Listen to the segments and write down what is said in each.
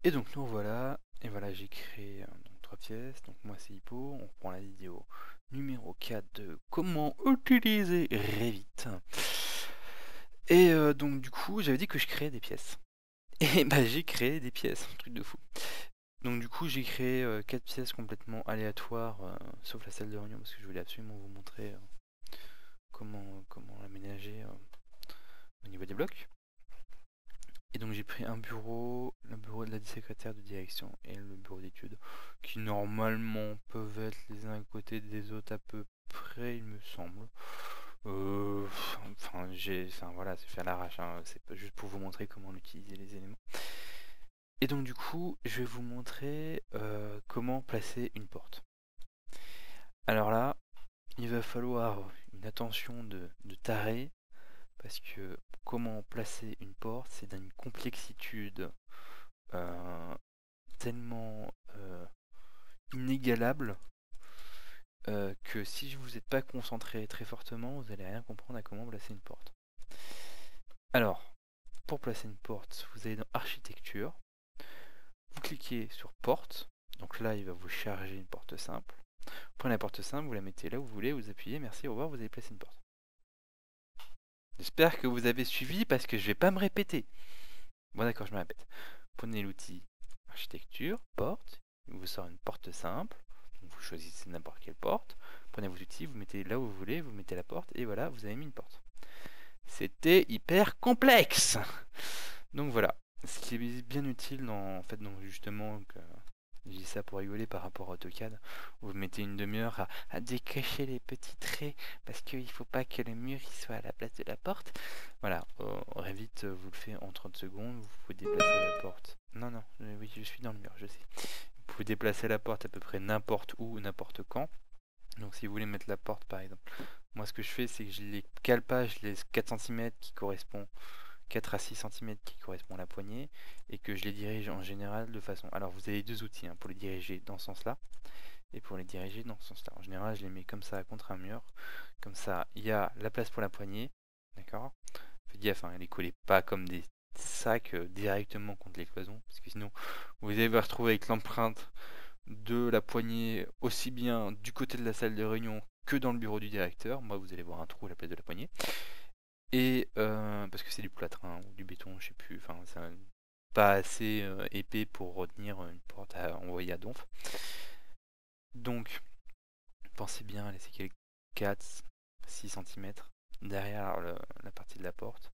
Et donc nous voilà, et voilà j'ai créé donc 3 pièces, donc moi c'est Hippo, on reprend la vidéo numéro 4 de comment utiliser Revit. Et donc du coup j'avais dit que je créais des pièces. Et bah j'ai créé des pièces, un truc de fou. Donc du coup j'ai créé 4 pièces complètement aléatoires, sauf la salle de réunion parce que je voulais absolument vous montrer comment l'aménager au niveau des blocs. Et donc j'ai pris un bureau, le bureau de la secrétaire de direction et le bureau d'études, qui normalement peuvent être les uns à côté des autres à peu près, il me semble. Enfin voilà, c'est fait à l'arrache, hein, c'est pas juste pour vous montrer comment utiliser les éléments. Et donc du coup, je vais vous montrer comment placer une porte. Alors là, il va falloir une attention de taré, parce que comment placer une porte, c'est d'une complexitude euh, tellement inégalable que si vous n'êtes pas concentré très fortement, vous allez rien comprendre à comment placer une porte. Alors, pour placer une porte, vous allez dans Architecture, vous cliquez sur Porte, donc là il va vous charger une porte simple. Vous prenez la porte simple, vous la mettez là où vous voulez, vous appuyez, merci, au revoir, vous avez placé une porte. J'espère que vous avez suivi parce que je vais pas me répéter. Bon d'accord, je me répète. Prenez l'outil Architecture, Porte, il vous sort une porte simple. Vous choisissez n'importe quelle porte, prenez vos outils, vous mettez là où vous voulez, vous mettez la porte, et voilà, vous avez mis une porte. C'était hyper complexe. Donc voilà, ce qui est bien utile dans, en fait, donc justement, je dis ça pour rigoler par rapport à AutoCAD, vous mettez une demi-heure à décacher les petits traits, parce qu'il ne faut pas que le mur il soit à la place de la porte. Voilà, Revit vous le fait en 30 secondes, vous pouvez déplacer la porte. Non, non, oui, je suis dans le mur, je sais. Vous pouvez déplacer la porte à peu près n'importe où, n'importe quand. Donc si vous voulez mettre la porte par exemple, moi ce que je fais c'est que je les cale pas, je laisse 4 cm qui correspond, 4 à 6 cm qui correspond à la poignée, et que je les dirige en général de façon... Alors vous avez deux outils hein, pour les diriger dans ce sens-là, et pour les diriger dans ce sens-là. En général je les mets comme ça contre un mur, comme ça il y a la place pour la poignée, d'accord. Faites gaffe, hein, les collez pas comme des sacs directement contre les cloisons, parce que sinon vous allez vous retrouver avec l'empreinte de la poignée aussi bien du côté de la salle de réunion que dans le bureau du directeur. Moi, vous allez voir un trou à la place de la poignée. Et parce que c'est du plâtre hein, ou du béton, je sais plus. Enfin, c'est pas assez épais pour retenir une porte à envoyer à donf. Donc, pensez bien à laisser quelques 4-6 cm derrière la partie de la porte.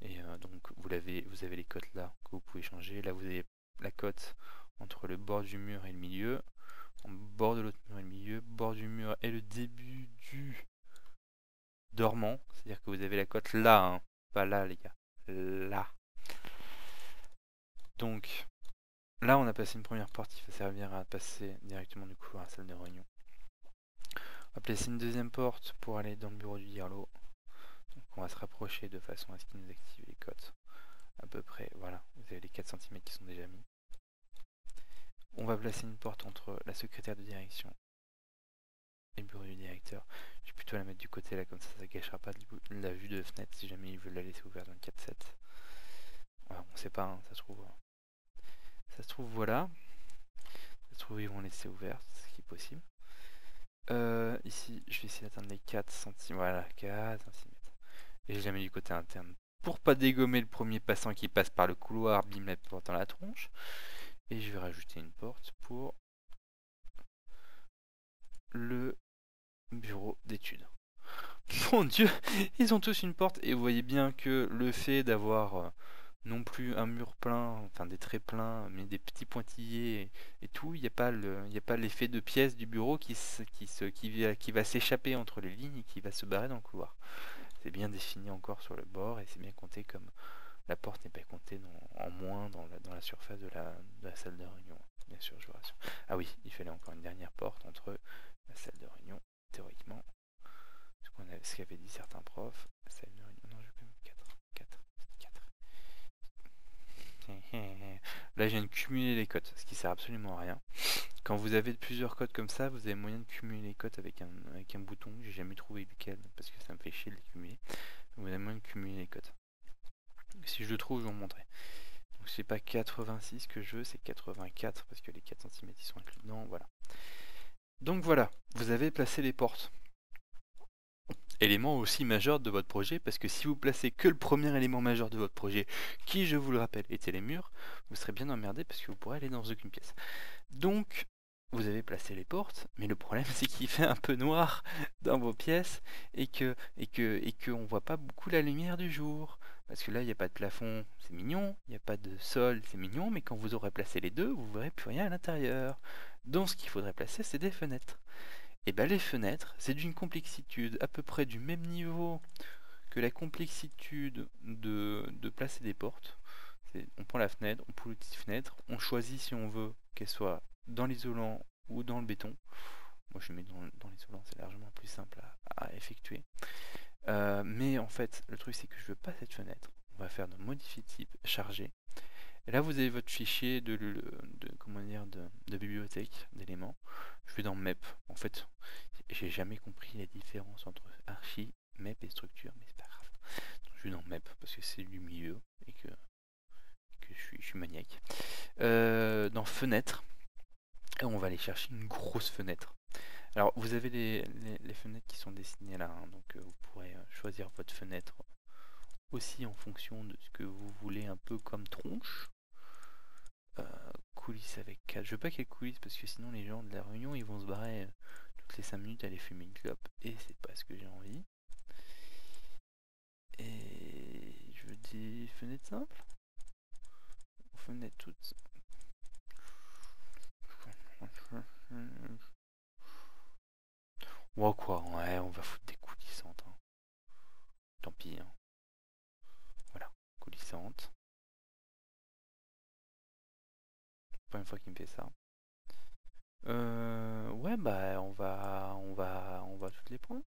Et donc, vous avez les cotes là que vous pouvez changer. Là, vous avez la cote entre le bord du mur et le milieu. En bord de l'autre mur et le milieu, bord du mur et le début du dormant, c'est-à-dire que vous avez la cote là, hein, pas là les gars, là. Donc là on a passé une première porte qui va servir à passer directement du coup à la salle de réunion. On va placer une deuxième porte pour aller dans le bureau du Dirlo. Donc on va se rapprocher de façon à ce qu'il nous active les cotes. À peu près, voilà, vous avez les 4 cm qui sont déjà mis. On va placer une porte entre la secrétaire de direction et le bureau du directeur. Je vais plutôt la mettre du côté là, comme ça ça gâchera pas la vue de fenêtre si jamais ils veulent la laisser ouverte dans le 4-7. Voilà, on sait pas, hein, ça se trouve. Ça se trouve voilà. Ça se trouve ils vont laisser ouverte, ce qui est possible. Ici, je vais essayer d'atteindre les 4 cm. Voilà, 4 cm. Et je la mets du côté interne. Pour pas dégommer le premier passant qui passe par le couloir, bim la porte dans la tronche. Et je vais rajouter une porte pour le bureau d'études. Mon dieu, ils ont tous une porte et vous voyez bien que le fait d'avoir non plus un mur plein, enfin des traits pleins, mais des petits pointillés et tout, il n'y a pas l'effet de pièce du bureau qui va s'échapper entre les lignes et qui va se barrer dans le couloir. C'est bien défini encore sur le bord et c'est bien compté comme la porte n'est pas comptée en moins dans la surface de la salle de réunion. Bien sûr, je vous rassure. Ah oui, il fallait encore une dernière porte entre la salle de réunion, théoriquement, ce qu'avaient dit certains profs. Salle de réunion, non, je vais quand même 4. Là, je viens de cumuler les cotes, ce qui sert absolument à rien. Quand vous avez plusieurs codes comme ça, vous avez moyen de cumuler les cotes avec un bouton. J'ai jamais trouvé lequel parce que ça me fait chier de les cumuler. Vous avez moyen de cumuler les si je le trouve, je vais vous montrer. Donc c'est pas 86 que je veux, c'est 84 parce que les 4 cm ils sont inclus dedans, voilà. Donc voilà, vous avez placé les portes. Élément aussi majeur de votre projet, parce que si vous placez que le premier élément majeur de votre projet, qui je vous le rappelle était les murs, vous serez bien emmerdé parce que vous pourrez aller dans aucune pièce. Donc vous avez placé les portes, mais le problème c'est qu'il fait un peu noir dans vos pièces et que on voit pas beaucoup la lumière du jour. Parce que là il n'y a pas de plafond, c'est mignon, il n'y a pas de sol, c'est mignon, mais quand vous aurez placé les deux, vous verrez plus rien à l'intérieur. Donc ce qu'il faudrait placer, c'est des fenêtres. Et bien les fenêtres, c'est d'une complexitude à peu près du même niveau que la complexitude de placer des portes. On prend la fenêtre, on pousse la fenêtre, on choisit si on veut qu'elle soit dans l'isolant ou dans le béton. Moi je mets dans l'isolant, c'est largement plus simple à effectuer. Mais en fait, le truc c'est que je veux pas cette fenêtre. On va faire de modifier type, charger. Et là vous avez votre fichier de bibliothèque d'éléments. Je vais dans MEP. En fait, j'ai jamais compris la différence entre archi, MEP et structure, mais c'est pas grave. Donc, je vais dans MEP parce que c'est du milieu et que je suis maniaque. Dans fenêtre, on va aller chercher une grosse fenêtre. Alors vous avez les fenêtres qui sont dessinées là, hein, donc vous pourrez choisir votre fenêtre aussi en fonction de ce que vous voulez, un peu comme tronche. Coulisses avec 4. Je veux pas qu'il y ait coulisses parce que sinon les gens de la réunion ils vont se barrer toutes les 5 minutes aller fumer une clope et c'est pas ce que j'ai envie. Et je veux des fenêtres simples. Fenêtres toutes. Ouais quoi, ouais on va foutre des coulissantes. Hein. Tant pis. Hein. Voilà, coulissantes. Première fois qu'il me fait ça. Ouais bah on va toutes les prendre.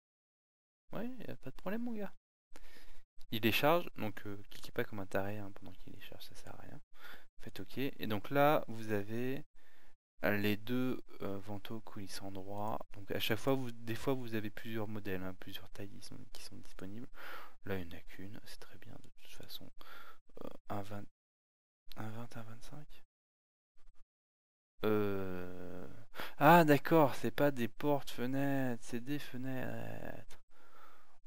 Ouais, y a pas de problème mon gars. Il les charge, donc cliquez pas comme un taré hein, pendant qu'il les charge, ça sert à rien. Faites OK. Et donc là, vous avez les deux vantaux coulissants droit. Donc à chaque fois, des fois, vous avez plusieurs modèles, hein, plusieurs tailles qui sont disponibles. Là, il n'y en a qu'une, c'est très bien de toute façon. Un 20, un 25 Ah d'accord, c'est pas des portes-fenêtres, c'est des fenêtres.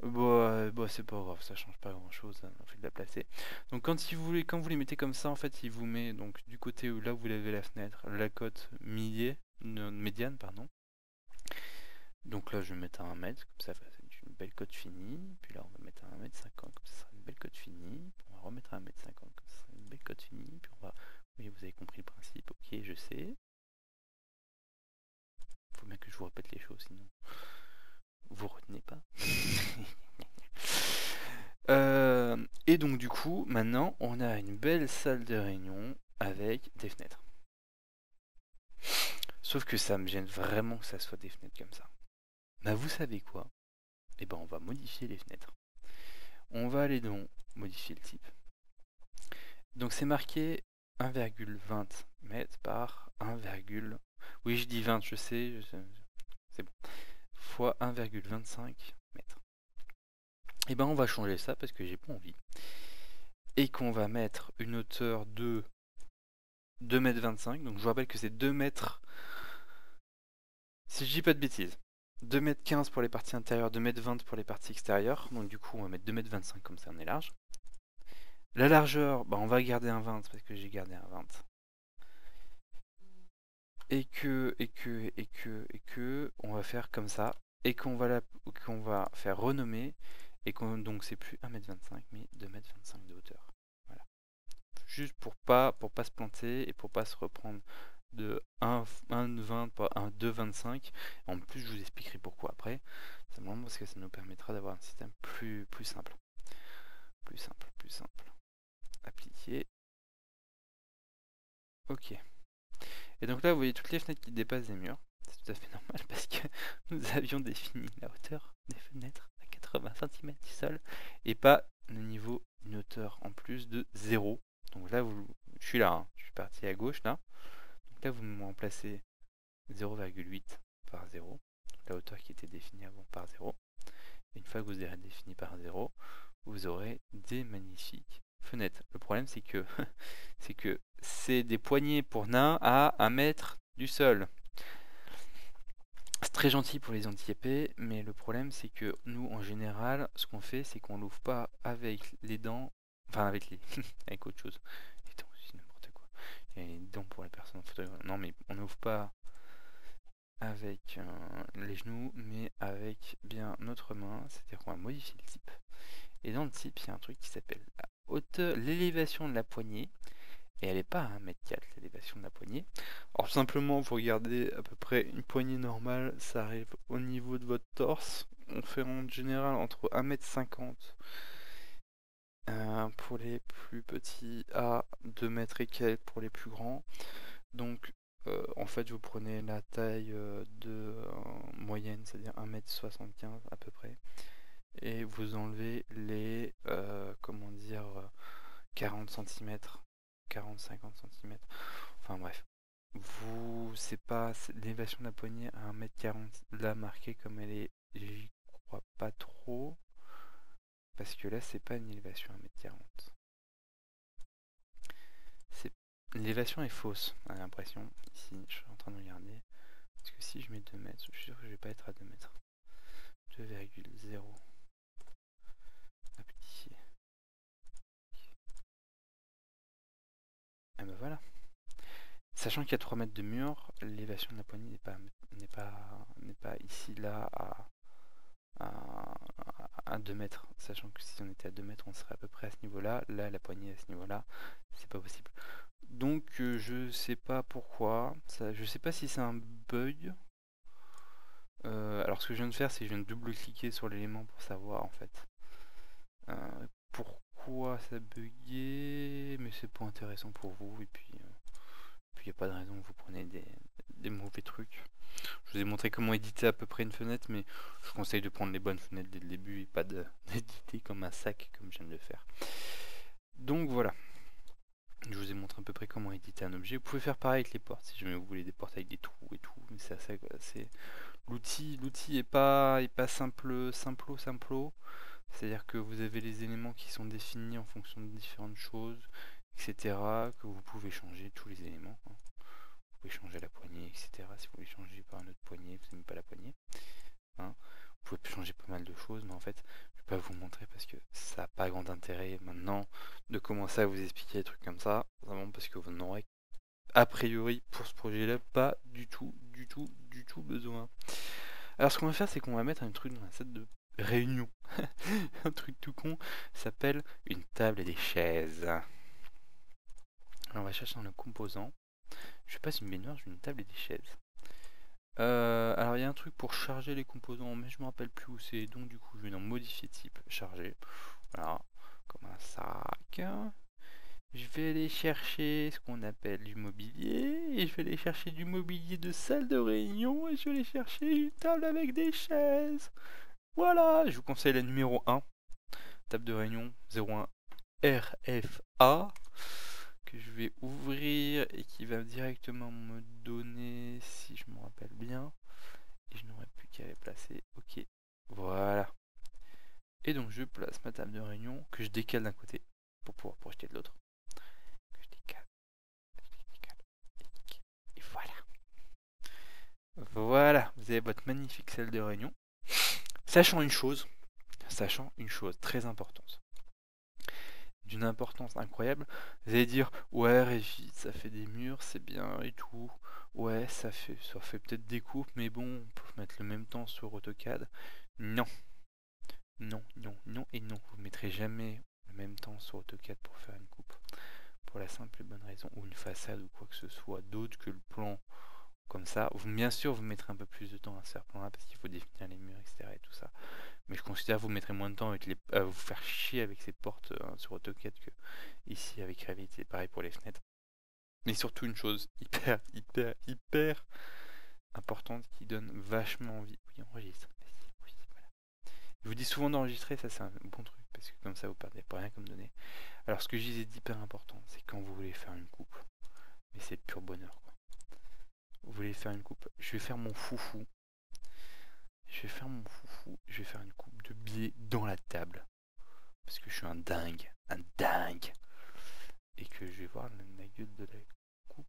Bon, c'est pas grave, ça change pas grand chose, on fait de la placer. Donc quand vous les mettez comme ça, en fait, il vous met donc du côté où là vous avez la fenêtre, la cote médiane, pardon. Donc là je vais mettre à 1 mètre, comme ça c'est une belle cote finie. Puis là on va mettre à 1,50 m, comme ça sera une belle cote finie. Puis on va remettre à 1,50 m, comme ça sera une belle cote finie. Puis on va. Oui, vous avez compris le principe, ok, je sais. Faut bien que je vous répète les choses, sinon vous retenez pas. Et donc du coup, maintenant, on a une belle salle de réunion avec des fenêtres. Sauf que ça me gêne vraiment que ça soit des fenêtres comme ça. Bah vous savez quoi? Eh ben on va modifier les fenêtres. On va aller dans modifier le type. Donc c'est marqué 1,20 m par 1, oui je dis 20, je sais c'est bon, fois 1,25 m. Et ben on va changer ça parce que j'ai pas envie. Et qu'on va mettre une hauteur de 2,25 m. Donc je vous rappelle que c'est 2 mètres, si je dis pas de bêtises, 2,15 m pour les parties intérieures, 2,20 m pour les parties extérieures. Donc du coup on va mettre 2,25 m comme ça on est large. La largeur, bah on va garder un 20 parce que j'ai gardé un 20. Et que on va faire comme ça. Et qu'on va faire renommer. Et donc c'est plus 1,25 m mais 2,25 m de hauteur. Voilà. Juste pour pas se planter et pour pas se reprendre de 1,20 par 2,25. En plus je vous expliquerai pourquoi après. Simplement parce que ça nous permettra d'avoir un système plus simple. Plus simple. Appliquer. Ok. Et donc là, vous voyez toutes les fenêtres qui dépassent des murs. C'est tout à fait normal parce que nous avions défini la hauteur des fenêtres à 80 cm du sol et pas le niveau d'une hauteur en plus de 0. Donc là, je suis là, hein. Je suis parti à gauche là. Donc là, vous me remplacez 0,8 par 0. Donc la hauteur qui était définie avant par 0. Et une fois que vous aurez défini par 0, vous aurez des magnifiques fenêtres. Le problème c'est que c'est des poignées pour nains à 1 mètre du sol. C'est très gentil pour les handicapés, mais le problème c'est que nous en général, ce qu'on fait c'est qu'on l'ouvre pas avec les dents, enfin avec les avec autre chose. Les dents, c'est n'importe quoi. Il y a les dents pour les personnes en fauteuil. Non mais on n'ouvre pas avec les genoux, mais avec bien notre main, c'est-à-dire qu'on va modifier le type. Et dans le type, il y a un truc qui s'appelle la hauteur, l'élévation de la poignée. Et elle n'est pas à 1m4 l'élévation de la poignée. Alors simplement, vous regardez à peu près une poignée normale, ça arrive au niveau de votre torse. On fait en général entre 1m50 pour les plus petits à 2 mètres et quelques pour les plus grands. Donc en fait vous prenez la taille de moyenne, c'est-à-dire 1m75 à peu près. Et vous enlevez les comment dire 40 cm, 40-50 cm. Enfin bref. C'est pas l'élévation de la poignée à 1m40 là marquée comme elle est, j'y crois pas trop. Parce que là c'est pas une élévation à 1m40. L'élévation est fausse, on a l'impression. Ici, je suis en train de regarder. Parce que si je mets 2 mètres, je suis sûr que je vais pas être à 2 mètres. 2,0. Appliquer. Et ben voilà. Sachant qu'il y a 3 mètres de mur, l'élévation de la poignée n'est pas ici, là, à 2 mètres. Sachant que si on était à 2 mètres, on serait à peu près à ce niveau-là. Là, la poignée à ce niveau-là, c'est pas possible. Donc, je sais pas pourquoi. Je sais pas si c'est un bug. Alors, ce que je viens de faire, c'est que je viens de double-cliquer sur l'élément pour savoir, en fait, pourquoi ça buguait. Mais c'est pas intéressant pour vous. Et puis il n'y a pas de raison que vous preniez des mauvais trucs. Je vous ai montré comment éditer à peu près une fenêtre, mais je vous conseille de prendre les bonnes fenêtres dès le début et pas d'éditer comme un sac comme je viens de le faire. Donc voilà. Je vous ai montré à peu près comment éditer un objet. Vous pouvez faire pareil avec les portes si jamais vous voulez des portes avec des trous et tout. Mais c'est assez, l'outil est pas simplo. C'est-à-dire que vous avez les éléments qui sont définis en fonction de différentes choses, etc. Que vous pouvez changer tous les éléments. Vous pouvez changer la poignée, etc. Si vous voulez changer par un autre poignée, vous n'aimez pas la poignée. Vous pouvez changer pas mal de choses, mais en fait, je vais pas vous montrer parce que ça n'a pas grand intérêt maintenant de commencer à vous expliquer des trucs comme ça. Vraiment parce que vous n'aurez a priori pour ce projet-là pas du tout besoin. Alors ce qu'on va faire, c'est qu'on va mettre un truc dans la salle de réunion. Un truc tout con, s'appelle une table et des chaises. Alors on va chercher dans le composant. Je passe une baignoire, je veux une table et des chaises. Alors il y a un truc pour charger les composants, mais je me rappelle plus où c'est, donc du coup je vais dans modifier type, charger. Voilà, comme un sac. Je vais aller chercher ce qu'on appelle du mobilier, et je vais aller chercher du mobilier de salle de réunion, et je vais aller chercher une table avec des chaises. Voilà, je vous conseille la numéro 1, table de réunion 01 RFA, que je vais ouvrir et qui va directement me donner, si je me rappelle bien, et je n'aurai plus qu'à les placer. Ok, voilà. Et donc je place ma table de réunion que je décale d'un côté pour pouvoir projeter de l'autre. Que je décale, et voilà. Voilà, vous avez votre magnifique salle de réunion. Sachant une chose très importante, d'une importance incroyable, vous allez dire ouais Régis, ça fait des murs, c'est bien et tout, ouais ça fait peut-être des coupes, mais bon, on peut mettre le même temps sur AutoCAD. Non, non, non, non et non, vous ne mettrez jamais le même temps sur AutoCAD pour faire une coupe, pour la simple et bonne raison, ou une façade ou quoi que ce soit d'autre que le plan comme ça. Bien sûr vous mettrez un peu plus de temps à ce faire plan là parce qu'il faut définir les murs, etc. et tout ça. Mais je considère que vous mettrez moins de temps à vous faire chier avec ces portes sur AutoCAD que ici avec Revit. C'est pareil pour les fenêtres. Mais surtout une chose hyper importante qui donne vachement envie. Oui, enregistre. Oui, voilà. Je vous dis souvent d'enregistrer, ça c'est un bon truc parce que comme ça vous perdez pas rien comme données. Alors ce que je disais d'hyper important, c'est quand vous voulez faire une coupe. Mais c'est le pur bonheur quoi. Vous voulez faire une coupe. Je vais faire mon foufou. Je vais faire une coupe de biais dans la table. Parce que je suis un dingue. milieu de la coupe.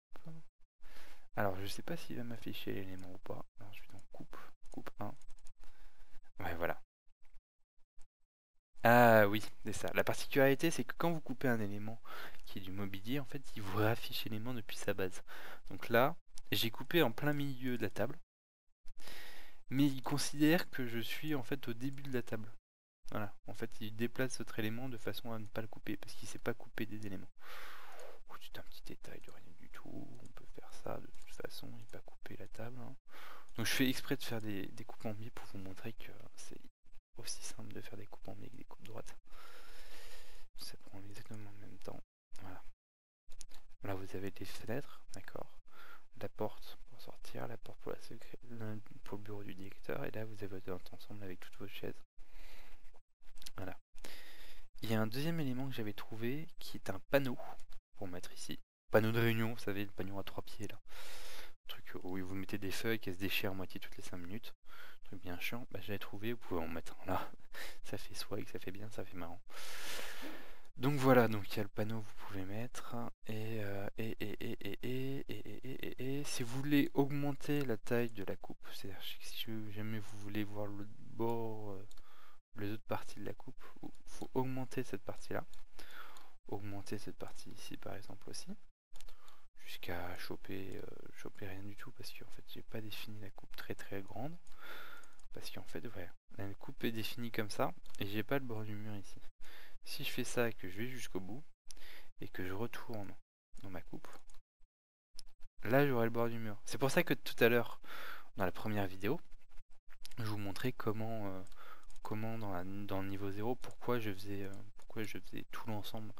Alors je sais pas s'il va m'afficher l'élément ou pas. Alors je vais dans coupe, coupe 1. Ouais, voilà. Ah oui, c'est ça. La particularité, c'est que quand vous coupez un élément qui est du mobilier, en fait, il vous affiche l'élément depuis sa base. Donc là, j'ai coupé en plein milieu de la table, mais il considère que je suis en fait au début de la table. Voilà, en fait, il déplace votre élément de façon à ne pas le couper, parce qu'il ne sait pas couper des éléments. Oh, c'est un petit détail de rien du tout, on peut faire ça de toute façon, et pas couper la table. Hein. Donc je fais exprès de faire des coupes en biais pour vous montrer que c'est aussi simple de faire des coupes en biais que des coupes droites. Ça prend exactement le même temps. Voilà. Là vous avez des fenêtres, d'accord. La porte pour sortir, la porte pour pour le bureau du directeur, et là vous avez votre ensemble avec toutes vos chaises. Voilà. Il y a un deuxième élément que j'avais trouvé qui est un panneau pour mettre ici. Panneau de réunion, vous savez, le panneau à 3 pieds là. Truc où vous mettez des feuilles qui se déchirent à moitié toutes les 5 minutes. Truc bien chiant. Bah, j'avais trouvé, vous pouvez en mettre un là. Ça fait swag, ça fait bien, ça fait marrant. Donc voilà, donc il y a le panneau que vous pouvez mettre. Et si vous voulez augmenter la taille de la coupe, c'est-à-dire si jamais vous voulez voir le bord, les autres parties de la coupe, il faut augmenter cette partie-là. Augmenter cette partie ici par exemple aussi. Jusqu'à choper rien du tout parce qu'en fait j'ai pas défini la coupe très très grande. Parce qu'en fait ouais, la coupe est définie comme ça et j'ai pas le bord du mur ici. Si je fais ça et que je vais jusqu'au bout et que je retourne dans ma coupe, là j'aurai le bord du mur. C'est pour ça que tout à l'heure dans la première vidéo je vous montrais comment dans le niveau 0 pourquoi je faisais tout l'ensemble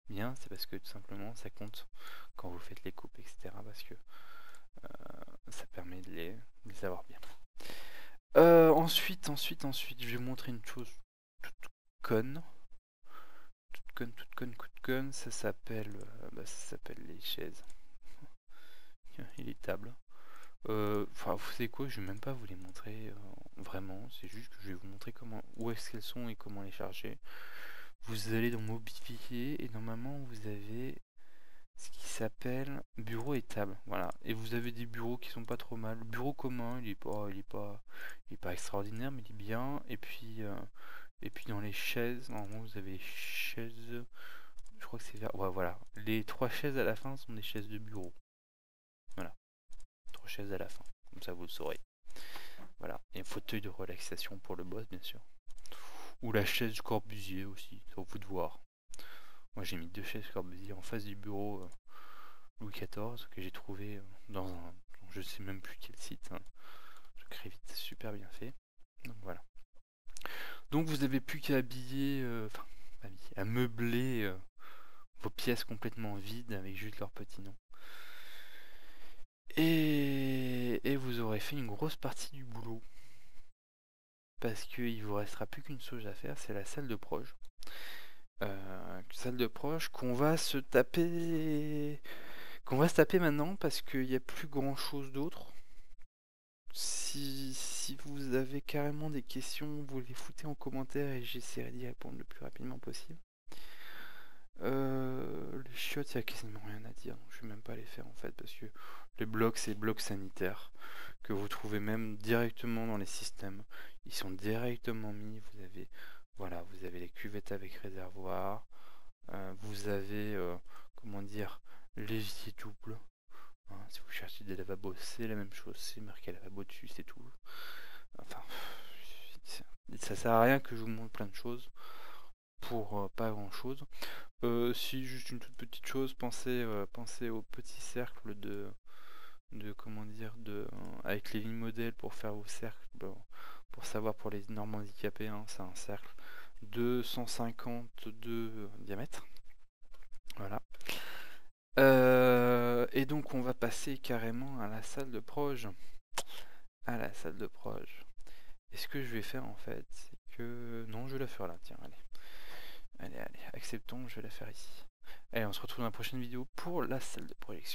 bien. C'est parce que tout simplement ça compte quand vous faites les coupes, etc. Parce que ça permet de les avoir bien. Ensuite, je vais vous montrer une chose toute conne. Toute conne, ça s'appelle les chaises. Et les tables. Enfin, vous savez quoi, je vais même pas vous les montrer vraiment. C'est juste que je vais vous montrer où est-ce qu'elles sont et comment les charger. Vous allez dans mobilier et normalement vous avez ce qui s'appelle bureau et table. Voilà. Et vous avez des bureaux qui sont pas trop mal. Le bureau commun, il est pas extraordinaire, mais il est bien. Et puis dans les chaises, normalement vous avez les chaises. Je crois que c'est vert. Ouais, voilà. Les 3 chaises à la fin sont des chaises de bureau. Voilà. 3 chaises à la fin. Comme ça vous le saurez. Voilà. Et un fauteuil de relaxation pour le boss, bien sûr. Ou la chaise Corbusier aussi. C'est au vous de voir. Moi j'ai mis 2 chaises Corbusier en face du bureau Louis XIV que j'ai trouvé dans un. Je sais même plus quel site. Hein. Je crée vite, super bien fait. Donc voilà. Donc vous avez plus qu'à habiller, à meubler vos pièces complètement vides avec juste leur petit nom. Et vous aurez fait une grosse partie du boulot. Parce qu'il vous restera plus qu'une chose à faire, c'est la salle de proj. Salle de proj qu'on va se taper maintenant parce qu'il n'y a plus grand chose d'autre. Si vous avez carrément des questions, vous les foutez en commentaire et j'essaierai d'y répondre le plus rapidement possible. Les chiottes, il n'y a quasiment rien à dire, donc je vais même pas les faire en fait parce que les blocs, c'est blocs sanitaires que vous trouvez même directement dans les systèmes. Ils sont directement mis. Vous avez les cuvettes avec réservoir. Vous avez comment dire, l'évier double. Hein, si vous cherchez des lavabos, c'est la même chose. C'est marqué lavabo dessus, c'est tout. Enfin, ça sert à rien que je vous montre plein de choses pour pas grand chose. Si juste une toute petite chose, pensez au petit cercle avec les lignes modèles pour faire vos cercles, pour savoir pour les normes handicapés, hein, c'est un cercle de 150 de diamètre. Voilà. Et donc on va passer carrément à la salle de proj. Et ce que je vais faire en fait, c'est que. Non, je vais la faire là, tiens, allez, acceptons, je vais la faire ici. Allez, on se retrouve dans la prochaine vidéo pour la salle de projection.